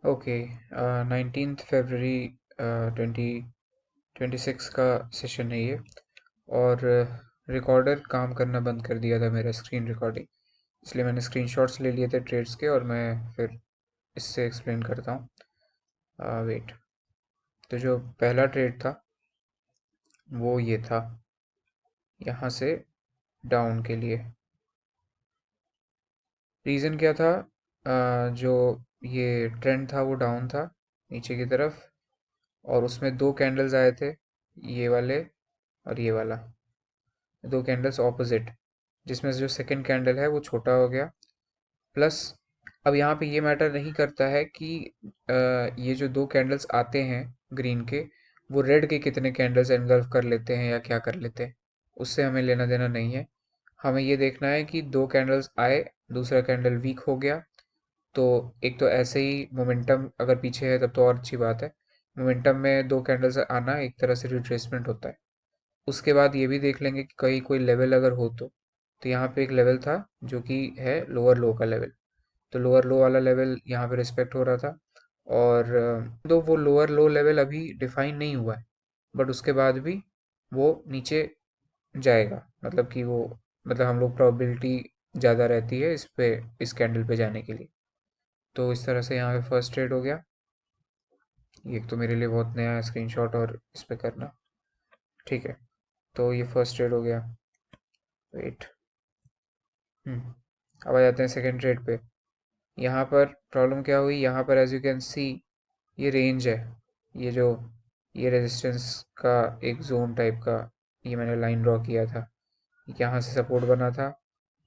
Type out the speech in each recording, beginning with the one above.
Okay. 19 फरवरी 2026 का session है ये। और रिकॉर्डर काम करना बंद कर दिया था, मेरा स्क्रीन रिकॉर्डिंग। इसलिए मैंने स्क्रीनशॉट्स ले लिए थे ट्रेड्स के, और मैं फिर इससे एक्सप्लेन करता हूँ। वेट। तो जो पहला ट्रेड था वो ये था, यहाँ से डाउन के लिए। रीज़न क्या था? जो ये ट्रेंड था वो डाउन था नीचे की तरफ, और उसमें दो कैंडल्स आए थे, ये वाले और ये वाला। दो कैंडल्स ऑपोजिट, जिसमें से जो सेकंड कैंडल है वो छोटा हो गया। प्लस अब यहाँ पे ये मैटर नहीं करता है कि ये जो दो कैंडल्स आते हैं ग्रीन के, वो रेड के कितने कैंडल्स एनगल्फ कर लेते हैं या क्या कर लेते हैं, उससे हमें लेना देना नहीं है। हमें ये देखना है कि दो कैंडल्स आए, दूसरा कैंडल वीक हो गया। तो एक तो ऐसे ही मोमेंटम अगर पीछे है तब तो और अच्छी बात है। मोमेंटम में दो कैंडल्स आना एक तरह से रिट्रेसमेंट होता है। उसके बाद ये भी देख लेंगे कि कहीं कोई लेवल अगर हो तो यहाँ पे एक लेवल था जो कि है लोअर लो का लेवल। तो लोअर लो वाला लेवल यहाँ पे रिस्पेक्ट हो रहा था। और तो वो लोअर लो लेवल अभी डिफाइन नहीं हुआ है, बट उसके बाद भी वो नीचे जाएगा, मतलब कि वो, मतलब हम लोग प्रोबेबिलिटी ज़्यादा रहती है इस पे, इस कैंडल पे जाने के लिए। तो इस तरह से यहाँ पे फर्स्ट ट्रेड हो गया। ये एक तो मेरे लिए बहुत नया है स्क्रीनशॉट और इस पे करना। ठीक है, तो ये फर्स्ट ट्रेड हो गया। वेट। अब आ जाते हैं सेकंड ट्रेड पे। यहाँ पर प्रॉब्लम क्या हुई, यहाँ पर एज यू कैन सी ये रेंज है। ये जो ये रेजिस्टेंस का एक जोन टाइप का, ये मैंने लाइन ड्रॉ किया था। यहाँ से सपोर्ट बना था,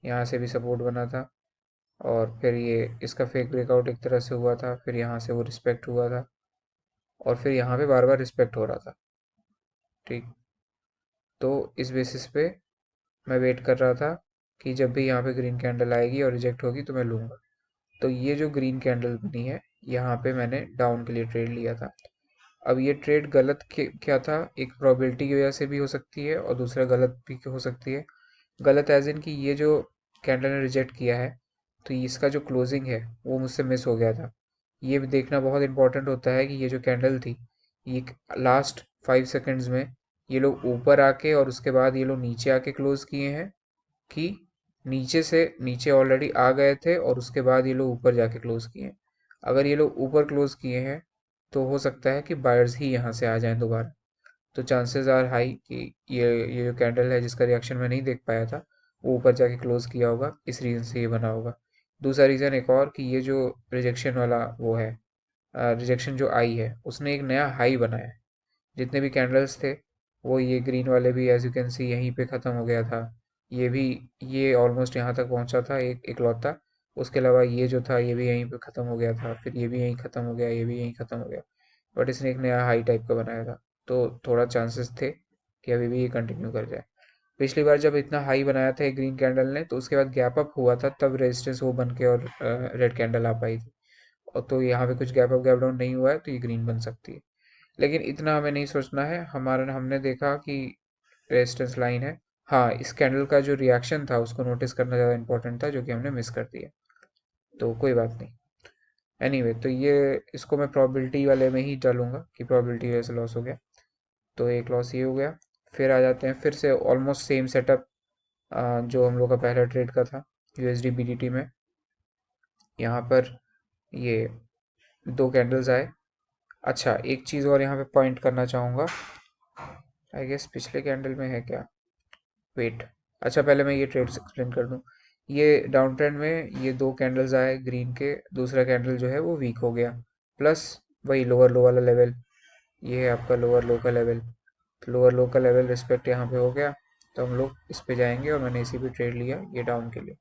यहाँ से भी सपोर्ट बना था, और फिर ये इसका फेक ब्रेकआउट एक तरह से हुआ था, फिर यहाँ से वो रिस्पेक्ट हुआ था, और फिर यहाँ पे बार बार रिस्पेक्ट हो रहा था। ठीक। तो इस बेसिस पे मैं वेट कर रहा था कि जब भी यहाँ पे ग्रीन कैंडल आएगी और रिजेक्ट होगी तो मैं लूँगा। तो ये जो ग्रीन कैंडल बनी है, यहाँ पे मैंने डाउन के लिए ट्रेड लिया था। अब ये ट्रेड गलत क्या था, एक प्रोबेबिलिटी की वजह से भी हो सकती है और दूसरा गलत भी हो सकती है। गलत एज इन कि ये जो कैंडल ने रिजेक्ट किया है, तो इसका जो क्लोजिंग है वो मुझसे मिस हो गया था। ये भी देखना बहुत इंपॉर्टेंट होता है कि ये जो कैंडल थी, ये लास्ट 5 सेकेंड्स में ये लोग ऊपर आके और उसके बाद ये लोग नीचे आके क्लोज किए हैं, कि नीचे से नीचे ऑलरेडी आ गए थे और उसके बाद ये लोग ऊपर जाके क्लोज किए हैं। अगर ये लोग ऊपर क्लोज किए हैं तो हो सकता है कि बायर्स ही यहाँ से आ जाएं दोबारा। तो चांसेस आर हाई कि ये जो कैंडल है जिसका रिएक्शन मैं नहीं देख पाया था, वो ऊपर जाके क्लोज किया होगा, इस रीज़न से ये बना होगा। दूसरा रीज़न एक और कि ये जो रिजेक्शन वाला वो है, रिजेक्शन जो आई है उसने एक नया हाई बनाया है। जितने भी कैंडल्स थे, वो ये ग्रीन वाले भी एज यू कैन सी यहीं पे ख़त्म हो गया था। ये भी, ये ऑलमोस्ट यहाँ तक पहुँचा था एक इकलौता। उसके अलावा ये जो था ये भी यहीं पे ख़त्म हो गया था, फिर ये भी यहीं ख़त्म हो गया, ये भी यहीं ख़त्म हो गया। बट इसने एक नया हाई टाइप का बनाया था। तो थोड़ा चांसेस थे कि अभी भी ये कंटिन्यू कर जाए। पिछली बार जब इतना हाई बनाया था ग्रीन कैंडल ने, तो उसके बाद गैप अप हुआ था, तब रेजिस्टेंस वो बन के और रेड कैंडल आ पाई थी। और तो यहाँ पे कुछ गैप अप गैप डाउन नहीं हुआ है, तो ये ग्रीन बन सकती है। लेकिन इतना हमें नहीं सोचना है, हमारा हमने देखा कि रेजिस्टेंस लाइन है। हाँ, इस कैंडल का जो रिएक्शन था उसको नोटिस करना ज़्यादा इंपॉर्टेंट था, जो कि हमने मिस कर दिया। तो कोई बात नहीं। एनीवे, तो ये इसको मैं प्रोबेबिलिटी वाले में ही डालूंगा कि प्रोबेबिलिटी वजह से लॉस हो गया। तो एक लॉस ये हो गया। फिर आ जाते हैं फिर से ऑलमोस्ट सेम सेटअप जो हम लोग का पहला ट्रेड का था यूएसडी बीडीटी में। यहाँ पर ये दो कैंडल्स आए। अच्छा, एक चीज़ और यहाँ पे पॉइंट करना चाहूँगा। आई गेस पिछले कैंडल में है क्या? वेट। अच्छा, पहले मैं ये ट्रेड्स एक्सप्लेन कर दूँ। ये डाउन ट्रेंड में ये दो कैंडल्स आए ग्रीन के, दूसरा कैंडल जो है वो वीक हो गया। प्लस वही लोअर लो वाला लेवल, ये है आपका लोअर लो का लेवल। लोअर लो का लेवल रिस्पेक्ट यहाँ पे हो गया, तो हम लोग इस पे जाएंगे, और मैंने इसी पे ट्रेड लिया ये डाउन के लिए।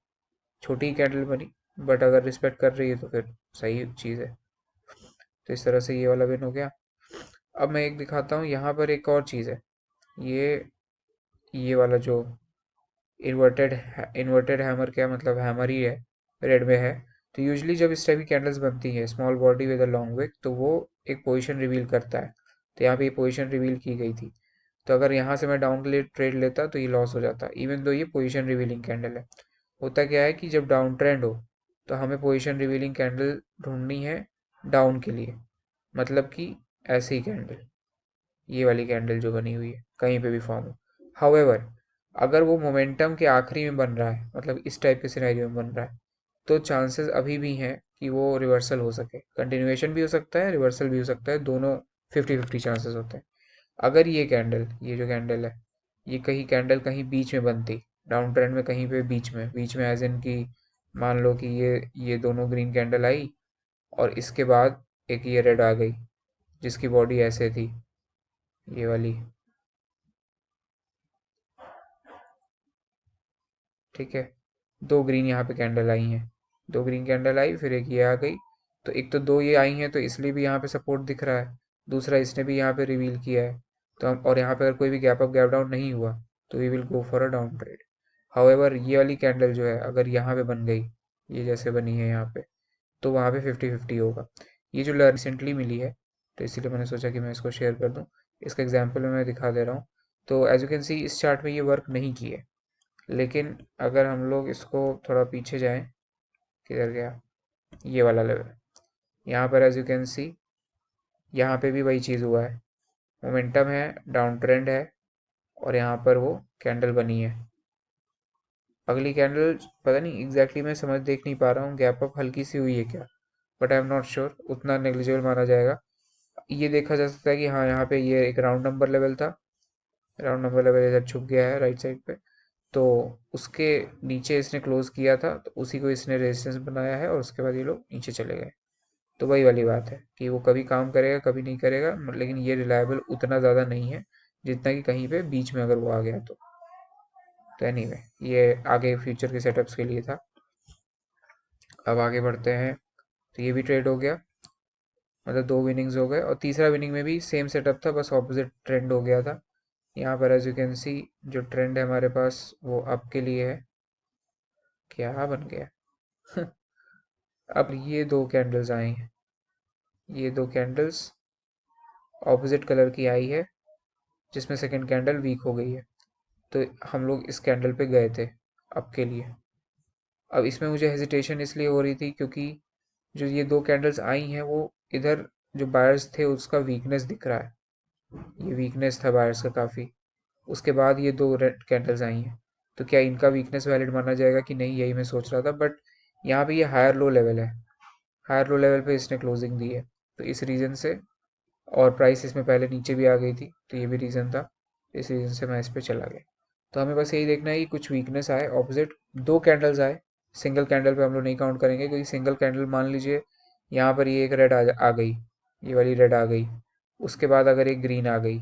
छोटी कैंडल बनी, बट अगर रिस्पेक्ट कर रही है तो फिर सही चीज़ है। तो इस तरह से ये वाला विन हो गया। अब मैं एक दिखाता हूँ, यहाँ पर एक और चीज़ है। ये ये वाला जो इन्वर्टेड इन्वर्टेड हैमर, क्या मतलब हैमर ही है, रेड में है। तो यूजली जब इस टाइप की कैंडल्स बनती है small body with a long wick, तो वो एक पोजीशन रिवील करता है। तो यहाँ पे ये पोजीशन रिवील की गई थी। तो अगर यहाँ से मैं डाउन के लिए ट्रेड लेता तो ये लॉस हो जाता, इवन दो ये पोजीशन रिवीलिंग कैंडल है। होता क्या है कि जब डाउन ट्रेंड हो तो हमें पोजीशन रिवीलिंग कैंडल ढूंढनी है डाउन के लिए, मतलब कि ऐसे ही कैंडल, ये वाली कैंडल जो बनी हुई है कहीं पे भी फॉर्म हो। हाउएवर अगर वो मोमेंटम के आखिरी में बन रहा है, मतलब इस टाइप के सिनेरियो में बन रहा है, तो चांसेस अभी भी हैं कि वो रिवर्सल हो सके, कंटिन्यूएशन भी हो सकता है, रिवर्सल भी हो सकता है, दोनों 50-50 चांसेस होते हैं। अगर ये कैंडल, ये जो कैंडल है, ये कहीं कैंडल कहीं बीच में बनती, डाउन ट्रेंड में कहीं पे बीच में एज इन की, मान लो कि ये दोनों ग्रीन कैंडल आई और इसके बाद एक ये रेड आ गई जिसकी बॉडी ऐसे थी, ये वाली, ठीक है। दो ग्रीन यहाँ पे कैंडल आई हैं, दो ग्रीन कैंडल आई, फिर एक ये आ गई, तो एक तो दो ये आई हैं तो इसलिए भी यहाँ पे सपोर्ट दिख रहा है, दूसरा इसने भी यहाँ पे रिवील किया है, तो हम, और यहाँ पे अगर कोई भी गैप अप गैप डाउन नहीं हुआ तो we will go for a down trade. However ये वाली कैंडल जो है अगर यहाँ पे बन गई, ये जैसे बनी है यहाँ पे, तो वहाँ पे 50-50 होगा। ये जो रिसेंटली मिली है, तो इसीलिए मैंने सोचा कि मैं इसको शेयर कर दूँ। इसका एग्जाम्पल मैं दिखा दे रहा हूँ। तो एज यू कैन सी इस चार्ट में ये वर्क नहीं की है, लेकिन अगर हम लोग इसको थोड़ा पीछे जाएं, किधर गया, ये वाला लेवल, यहाँ पर एज यू कैन सी यहाँ पे भी वही चीज़ हुआ है, मोमेंटम है, डाउन ट्रेंड है, और यहाँ पर वो कैंडल बनी है। अगली कैंडल पता नहीं एग्जैक्टली मैं समझ देख नहीं पा रहा हूँ, गैप अप हल्की सी हुई है क्या, but I am not sure, उतना नेग्लिजिबल माना जाएगा। ये देखा जा सकता है कि हाँ यहाँ पे ये एक राउंड नंबर लेवल था, राउंड नंबर लेवल इधर छुप गया है राइट साइड पे, तो उसके नीचे इसने क्लोज किया था, तो उसी को इसने रेजिस्टेंस बनाया है और उसके बाद ये लोग नीचे चले गए। तो वही वाली बात है कि वो कभी काम करेगा कभी नहीं करेगा, लेकिन ये रिलायबल उतना ज़्यादा नहीं है जितना कि कहीं पे बीच में अगर वो आ गया तो एनीवे ये आगे फ्यूचर के सेटअप्स के लिए था। अब आगे बढ़ते हैं, तो ये भी ट्रेड हो गया, मतलब दो विनिंग्स हो गए, और तीसरा विनिंग में भी सेम सेटअप था, बस ऑपोजिट ट्रेंड हो गया था। यहाँ पर एज यू कैन सी जो ट्रेंड है हमारे पास वो अप के लिए है, क्या बन गया अब ये दो कैंडल्स आई हैं, ये दो कैंडल्स ऑपोजिट कलर की आई है, जिसमें सेकंड कैंडल वीक हो गई है, तो हम लोग इस कैंडल पे गए थे अप के लिए। अब इसमें मुझे हेजिटेशन इसलिए हो रही थी क्योंकि जो ये दो कैंडल्स आई हैं वो इधर जो बायर्स थे उसका वीकनेस दिख रहा है, ये वीकनेस था बायर्स का काफ़ी, उसके बाद ये दो रेड कैंडल्स आई हैं, तो क्या इनका वीकनेस वैलिड माना जाएगा कि नहीं, यही मैं सोच रहा था। बट यहाँ पे ये हायर लो लेवल है, हायर लो लेवल पे इसने क्लोजिंग दी है, तो इस रीज़न से, और प्राइस इसमें पहले नीचे भी आ गई थी तो ये भी रीज़न था, इस रीज़न से मैं इस पर चला गया। तो हमें बस यही देखना है कि कुछ वीकनेस आए ऑपोजिट, दो कैंडल्स आए, सिंगल कैंडल पे हम लोग नहीं काउंट करेंगे क्योंकि सिंगल कैंडल मान लीजिए यहाँ पर ये एक रेड आ गई, ये वाली रेड आ गई, उसके बाद अगर एक ग्रीन आ गई,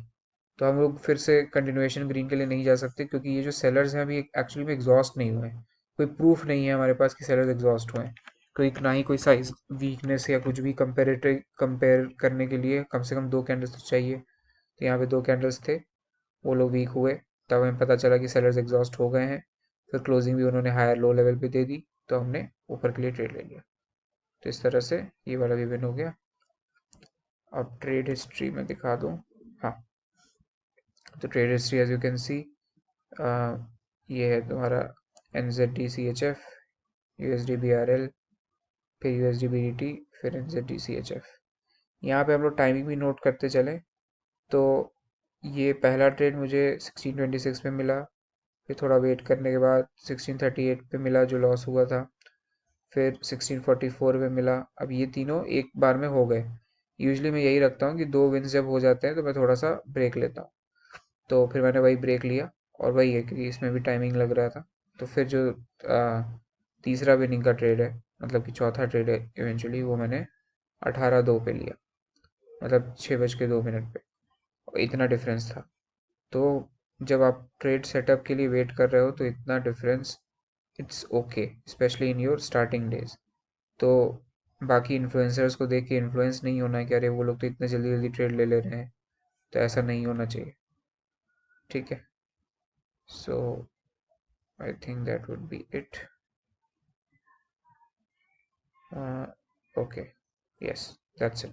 तो हम लोग फिर से कंटिन्यूएशन ग्रीन के लिए नहीं जा सकते क्योंकि ये जो सेलर्स हैं अभी एक्चुअली में एग्जॉस्ट नहीं हुए हैं, कोई प्रूफ नहीं है हमारे पास कि सेलर्स एग्जॉस्ट हुए हैं, कोई ना ही कोई साइज वीकनेस या कुछ भी कंपेयर करने के लिए कम से कम दो कैंडल्स तो चाहिए। तो यहाँ पे दो कैंडल्स थे, वो लोग वीक हुए, तब हमें पता चला कि सेलर्स एग्जॉस्ट हो गए हैं, फिर क्लोजिंग भी उन्होंने हायर लो लेवल पे दे दी, तो हमने ऊपर के लिए ट्रेड ले लिया। तो इस तरह से ये वाला भी विन हो गया। अब ट्रेड हिस्ट्री में दिखा दूँ, हाँ, तो trade history as you can see ये है तुम्हारा N Z D C H F, U S D B R L, फिर U S D B D T, फिर N Z D C H F. यहाँ पे हम लोग टाइमिंग भी नोट करते चले, तो ये पहला ट्रेड मुझे 1626 में मिला, फिर थोड़ा वेट करने के बाद 1638 पे मिला जो लॉस हुआ था, फिर 1644 में मिला। अब ये तीनों एक बार में हो गए, यूजली मैं यही रखता हूँ कि दो विन्स जब हो जाते हैं तो मैं थोड़ा सा ब्रेक लेता हूँ, तो फिर मैंने वही ब्रेक लिया, और वही है कि इसमें भी टाइमिंग लग रहा था। तो फिर जो तीसरा विनिंग का ट्रेड है, मतलब कि चौथा ट्रेड है इवेंचुअली, वो मैंने 18-2 पे लिया, मतलब 6:02 पे, और इतना डिफरेंस था। तो जब आप ट्रेड सेटअप के लिए वेट कर रहे हो तो इतना difference, it's okay, specially in your starting days. तो बाकी इन्फ्लुएंसर्स को देख के इन्फ्लुएंस नहीं होना है कि अरे वो लोग तो इतने जल्दी जल्दी ट्रेड ले ले रहे हैं, तो ऐसा नहीं होना चाहिए, ठीक है। So I think that would be it. Okay, yes, that's it.